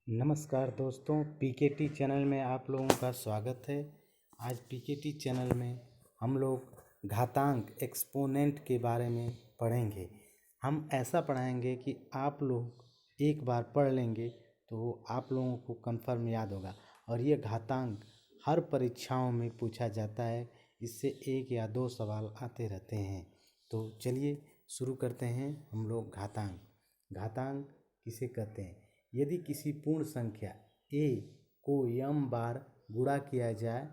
नमस्कार दोस्तों, PKT channel में आप लोगों का स्वागत है। आज पीकेटी चैनल में हम लोग घातांक एक्सपोनेंट के बारे में पढ़ेंगे। हम ऐसा पढ़ाएंगे कि आप लोग एक बार पढ़ लेंगे तो आप लोगों को कंफर्म याद होगा। और ये घातांक हर परीक्षाओं में पूछा जाता है, इससे 1 या 2 सवाल आते रहते हैं। तो चलिए शुरू करते हैं हम लोग। घातांक किसे कहते हैं? यदि किसी पूर्ण संख्या a को m बार गुणा किया जाए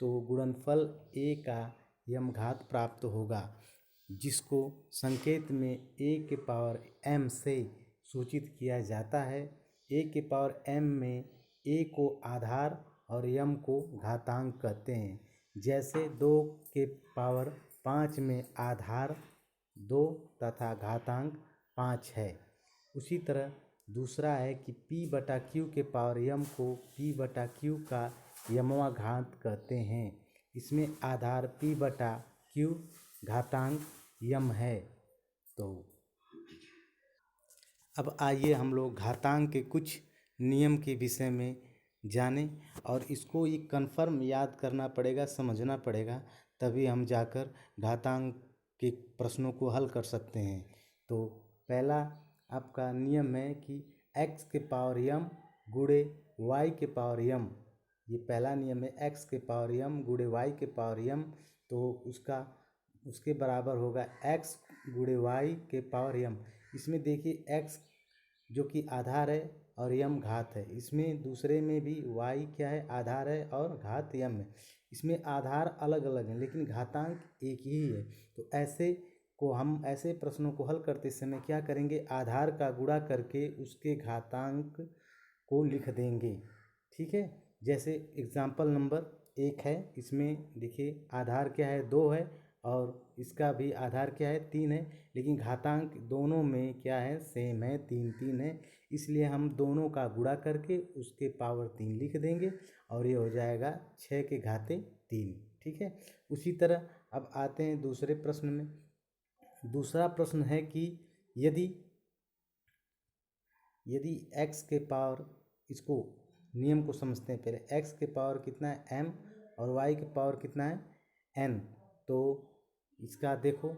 तो गुणनफल a का m घात प्राप्त होगा, जिसको संकेत में a के पावर m से सूचित किया जाता है। a के पावर m में a को आधार और m को घातांक कहते हैं। जैसे 2 के पावर 5 में आधार 2 तथा घातांक 5 है। उसी तरह दूसरा है कि p/q के पावर m को p/q का यमवा घात कहते हैं। इसमें आधार p/q घातांक m है। तो अब आइए हम लोग घातांक के कुछ नियम के विषय में जानें, और इसको ये कन्फर्म याद करना पड़ेगा, समझना पड़ेगा, तभी हम जाकर घातांक के प्रश्नों को हल कर सकते हैं। तो पहला आपका नियम है कि x के पावर m गुणे y के पावर m। ये पहला नियम है, x के पावर m गुणे y के पावर m, तो उसके बराबर होगा x गुणे y के पावर m। इसमें देखिए x जो कि आधार है और m घात है। इसमें दूसरे में भी y क्या है? आधार है और घात m है। इसमें आधार अलग अलग हैं लेकिन घातांक एक ही है। तो ऐसे प्रश्नों को हल करते समय क्या करेंगे? आधार का गुणा करके उसके घातांक को लिख देंगे। ठीक है, जैसे एग्जाम्पल नंबर 1 है। इसमें देखिए आधार क्या है? 2 है और इसका भी आधार क्या है? 3 है, लेकिन घातांक दोनों में क्या है? सेम है, 3 है। इसलिए हम दोनों का गुणा करके उसके पावर 3 लिख देंगे और ये हो जाएगा 6 के घाते 3। ठीक है। उसी तरह अब आते हैं दूसरे प्रश्न में। दूसरा प्रश्न है कि यदि x के पावर, इसको नियम को समझते हैं पहले। x के पावर कितना है? m, और y के पावर कितना है? n। तो इसका देखो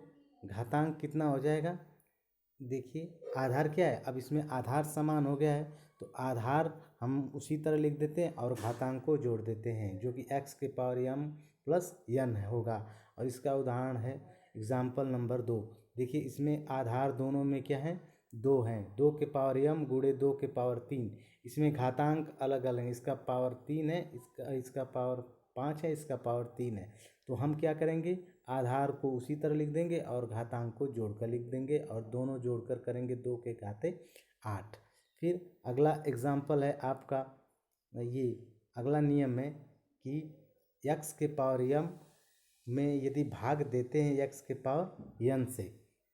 घातांक कितना हो जाएगा? देखिए आधार क्या है? अब इसमें आधार समान हो गया है तो आधार हम उसी तरह लिख देते हैं और घातांक को जोड़ देते हैं, जो कि x के पावर m प्लस n होगा। और इसका उदाहरण है एग्जाम्पल नंबर 2। देखिए इसमें आधार दोनों में क्या है? 2 हैं। 2 के पावर m गुणे 2 के पावर 3। इसमें घातांक अलग अलग है। इसका पावर 3 है, इसका पावर 5 है, इसका पावर 3 है। तो हम क्या करेंगे? आधार को उसी तरह लिख देंगे और घातांक को जोड़कर लिख देंगे, और दोनों जोड़कर करेंगे 2 के घाते 8। फिर अगला एग्जाम्पल है आपका, ये अगला नियम है कि x के पावर m में यदि भाग देते हैं x के पावर n से,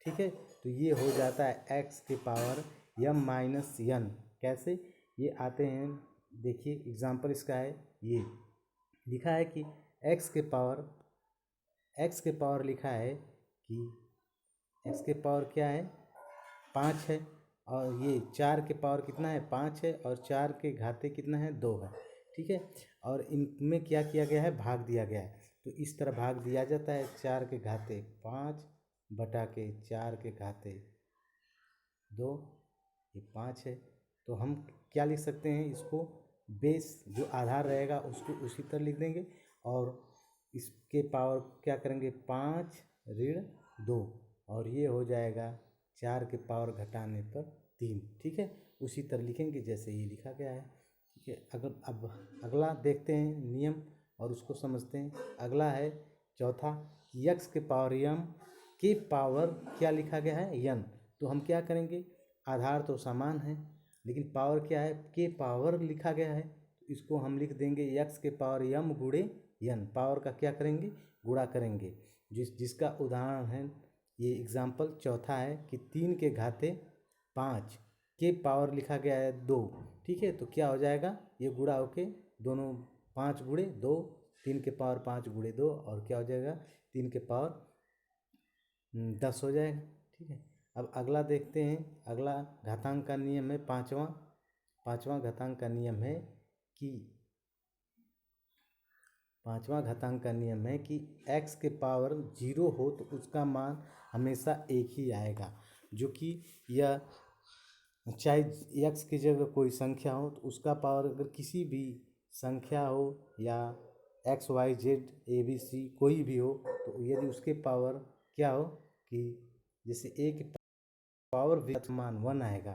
ठीक है, तो ये हो जाता है x के पावर m माइनस n। कैसे ये आते हैं? देखिए एग्जाम्पल इसका है, ये लिखा है कि x के पावर लिखा है कि x के पावर क्या है? 5 है, और ये 4 के पावर कितना है? 5 है, और 4 के घाते कितना है? 2 है। ठीक है, और इनमें क्या किया गया है? भाग दिया गया है। तो इस तरह भाग दिया जाता है 4 के घाते 5 बटा के 4 के घाते 2, ये 5 है। तो हम क्या लिख सकते हैं? इसको बेस जो आधार रहेगा उसको उसी तरह लिख देंगे, और इसके पावर क्या करेंगे? 5 ऋण 2, और ये हो जाएगा 4 के पावर घटाने पर 3। ठीक है, उसी तरह लिखेंगे जैसे ये लिखा गया है। ठीक है, अब अगला देखते हैं नियम और उसको समझते हैं। अगला है चौथा, x के पावर m के पावर क्या लिखा गया है? n। तो हम क्या करेंगे? आधार तो समान है लेकिन पावर क्या है? के पावर लिखा गया है, तो इसको हम लिख देंगे x के पावर m गुणे n। पावर का क्या करेंगे? गुणा करेंगे। जिसका उदाहरण है, ये एग्जाम्पल चौथा है कि 3 के घाते 5 के पावर लिखा गया है 2। ठीक है, तो क्या हो जाएगा? ये गुणा होके दोनों 5 गुणे 2, 3 के पावर 5 गुणे 2, और क्या हो जाएगा? 3 के पावर 10 हो जाएगा। ठीक है, अब अगला देखते हैं। अगला घातांक का नियम है 5वां, पाँचवां घातांक का नियम है कि x के पावर 0 हो तो उसका मान हमेशा एक ही आएगा, जो कि यह चाहे x की जगह कोई संख्या हो तो उसका पावर अगर किसी भी संख्या हो या x y z a b c कोई भी हो, तो यदि उसके पावर क्या हो कि जैसे a के पावर मान 1 आएगा।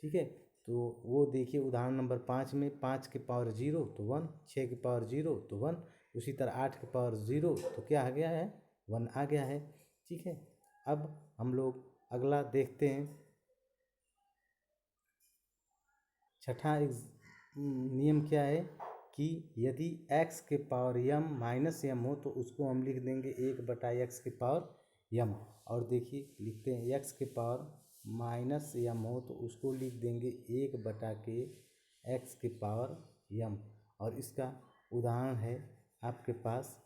ठीक है, तो वो देखिए उदाहरण नंबर 5 में 5 के पावर 0 तो 1, 6 के पावर 0 तो 1, उसी तरह 8 के पावर 0 तो क्या आ गया है, 1 आ गया है। ठीक है, अब हम लोग अगला देखते हैं। छठा नियम क्या है कि यदि x के पावर m माइनस m हो तो उसको हम लिख देंगे 1/x के पावर m। और देखिए लिखते हैं x के पावर माइनस m हो तो उसको लिख देंगे 1/x के पावर m। और इसका उदाहरण है आपके पास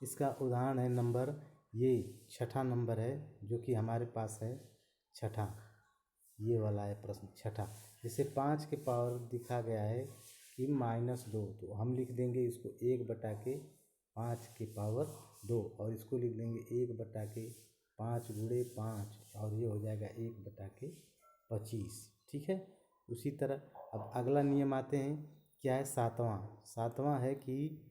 इसका उदाहरण है नंबर, ये छठा नंबर है जो कि हमारे पास है छठा, ये वाला है प्रश्न छठा। जैसे 5 के पावर दिखा गया है कि -2, तो हम लिख देंगे इसको 1/5 के पावर 2 और इसको लिख देंगे 1/5 गुणे 5 और ये हो जाएगा 1/25। ठीक है, उसी तरह अब अगला नियम आते हैं, क्या है सातवां है कि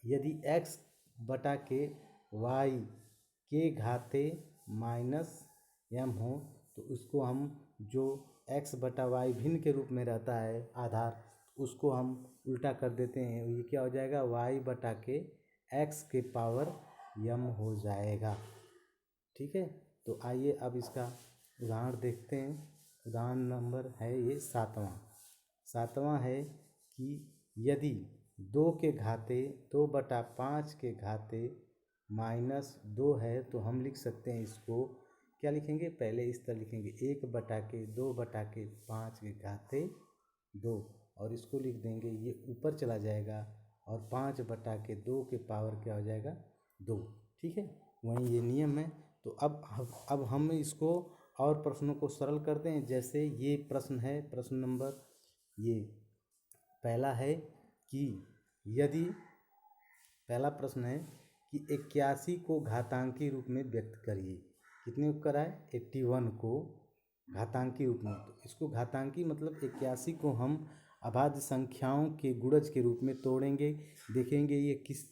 यदि x बटा के y के घाते -m हो तो उसको हम जो x बटा y भिन्न के रूप में रहता है आधार, उसको हम उल्टा कर देते हैं, ये क्या हो जाएगा y बटा के x के पावर m हो जाएगा। ठीक है, तो आइए अब इसका उदाहरण देखते हैं। उदाहरण नंबर है ये सातवां है कि यदि 2/5 के घाते -2 है तो हम लिख सकते हैं इसको, क्या लिखेंगे, पहले इस तरह लिखेंगे 1/2/5 के घाते 2 और इसको लिख देंगे, ये ऊपर चला जाएगा और 5/2 के पावर क्या हो जाएगा 2। ठीक है, वहीं ये नियम है। तो अब हम इसको और प्रश्नों को सरल करते हैं। जैसे ये प्रश्न है, प्रश्न नंबर ये पहला है कि यदि पहला प्रश्न है कि 81 को घातांकी रूप में व्यक्त करिए। कितने को कराए, 81 को घातांकी रूप में। तो इसको घातांकी मतलब 81 को हम अभाज्य संख्याओं के गुणज के रूप में तोड़ेंगे, देखेंगे ये किस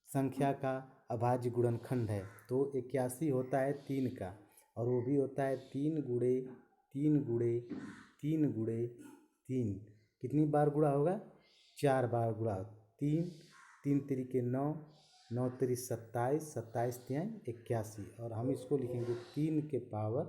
संख्या का अभाज्य गुणनखंड है। तो 81 होता है 3 का और वो भी होता है 3 गुणे 3 गुणे 3 गुणे 3। कितनी बार गुणा होगा, 4 बार गुणा। 3 3 तिरिके 9, 9 तिरि 27, 27 तियाँ 81 और हम इसको लिखेंगे 3 के पावर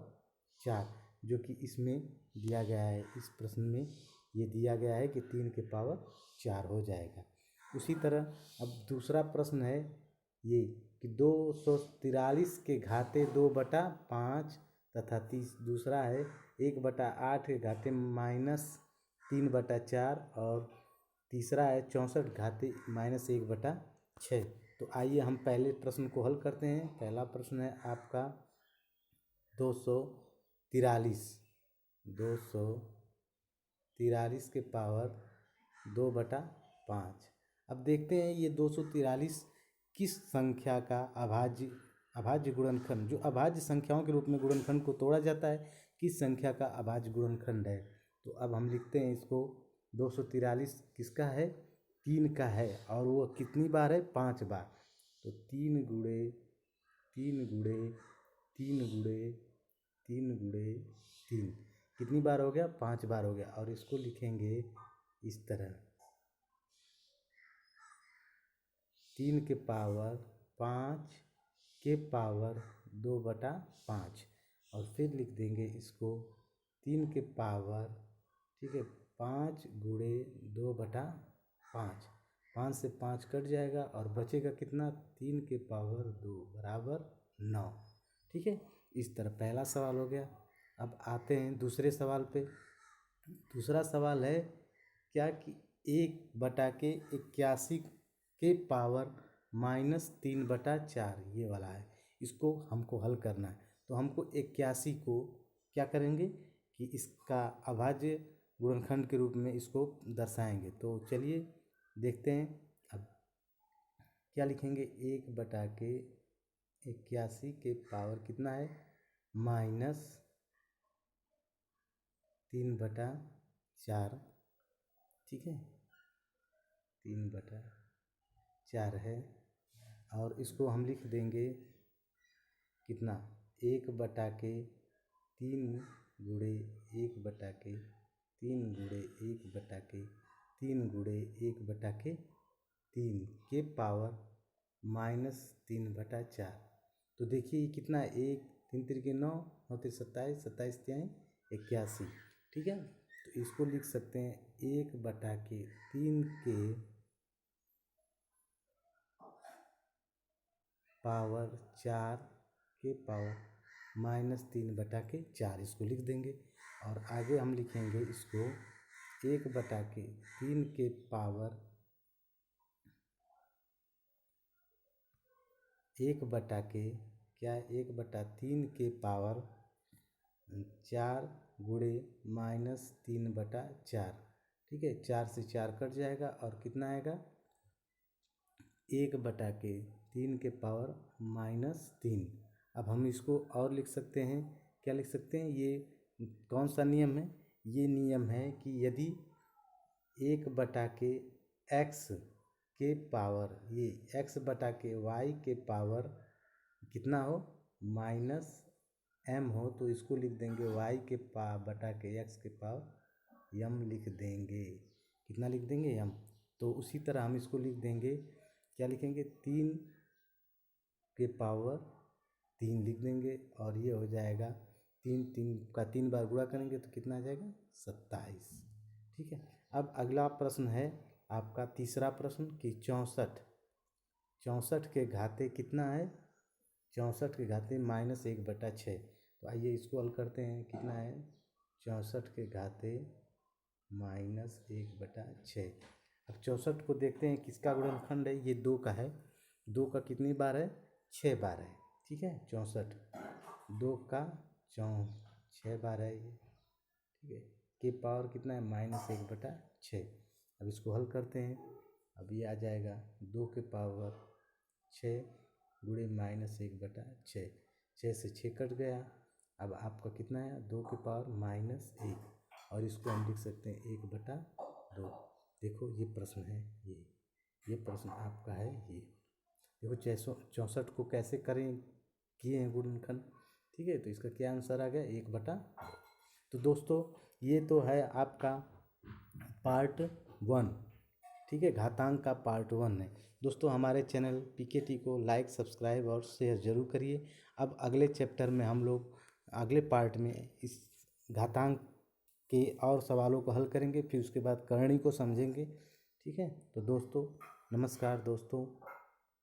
4, जो कि इसमें दिया गया है, इस प्रश्न में ये दिया गया है कि 3 के पावर 4 हो जाएगा। उसी तरह अब दूसरा प्रश्न है ये कि 243 के घाते 2/5 तथा दूसरा है 1/8 के घाते -3/4 और तीसरा है 64 घाते -1/6। तो आइए हम पहले प्रश्न को हल करते हैं। पहला प्रश्न है आपका 243 के पावर 2/5। अब देखते हैं ये 243 किस संख्या का अभाज्य गुणनखंड, जो अभाज्य संख्याओं के रूप में गुणनखंड को तोड़ा जाता है, किस संख्या का अभाज्य गुणनखंड है। तो अब हम लिखते हैं इसको, 243 किसका है, 3 का है और वो कितनी बार है, 5 बार। तो 3 गुणे 3 गुणे 3 गुणे 3 गुणे 3 कितनी बार हो गया, 5 बार हो गया। और इसको लिखेंगे इस तरह, 3 के पावर 5 के पावर 2/5 और फिर लिख देंगे इसको 3 के पावर, ठीक है, 5 गुणे 2/5। 5 से 5 कट जाएगा और बचेगा कितना, 3 के पावर 2 बराबर 9। ठीक है, इस तरह पहला सवाल हो गया। अब आते हैं दूसरे सवाल पे। दूसरा सवाल है क्या कि 1/81 के पावर -3/4 ये वाला है। इसको हमको हल करना है। तो हमको 81 को क्या करेंगे कि इसका अभाज्य गुणनखंड के रूप में इसको दर्शाएंगे। तो चलिए देखते हैं। अब क्या लिखेंगे, 1/81 के पावर कितना है, -3/4, ठीक है, 3/4 है। और इसको हम लिख देंगे कितना, 1/3 गुणे 1/3 गुणे 1/3 गुणे 1/3 के पावर -3/4। तो देखिए कितना है, 1 3 तिरिके 9, 9 तिरि 27, 27 तिहाई 81, ठीक है। तो इसको लिख सकते हैं 1/3 के पावर 4 के पावर -3/4 इसको लिख देंगे। और आगे हम लिखेंगे इसको 1/3 के पावर 1/3 के पावर 4 गुणे -3/4, ठीक है। 4 से 4 कट जाएगा और कितना आएगा, 1/3 के पावर -3। अब हम इसको और लिख सकते हैं, क्या लिख सकते हैं, ये कौन सा नियम है, ये नियम है कि यदि 1/x के पावर, ये x/y के पावर कितना हो, -m हो, तो इसको लिख देंगे y के बटा के x के पावर m लिख देंगे। कितना लिख देंगे, m। तो उसी तरह हम इसको लिख देंगे, क्या लिखेंगे, 3 के पावर 3 लिख देंगे। और ये हो जाएगा 3 का 3 बार गुणा करेंगे तो कितना आ जाएगा, 27, ठीक है। अब अगला प्रश्न है आपका तीसरा प्रश्न कि 64 के घाते कितना है, 64 के घाते -1/6। तो आइए इसको हल करते हैं। कितना है, 64 के घाते -1/6। अब 64 को देखते हैं किसका गुणनखंड है, ये 2 का है। 2 का कितनी बार है, 6 बार है, ठीक है। 64 2 का 6 बार है ये, ठीक है। के पावर कितना है, -1/6। अब इसको हल करते हैं। अब ये आ जाएगा 2 के पावर 6 गुणे -1/6, 6 से 6 कट गया। अब आपका कितना है, 2 के पावर -1, और इसको हम लिख सकते हैं 1/2। देखो ये प्रश्न है, ये प्रश्न आपका है। ये देखो 64 को कैसे करें, किए हैं गुणनखंड, ठीक है। तो इसका क्या आंसर आ गया, 1/2। तो दोस्तों ये तो है आपका पार्ट 1, ठीक है, घातांक का पार्ट 1 है। दोस्तों हमारे चैनल PKT को लाइक, सब्सक्राइब और शेयर जरूर करिए। अब अगले चैप्टर में हम लोग अगले पार्ट में इस घातांक के और सवालों को हल करेंगे, फिर उसके बाद करणी को समझेंगे, ठीक है। तो दोस्तों नमस्कार दोस्तों।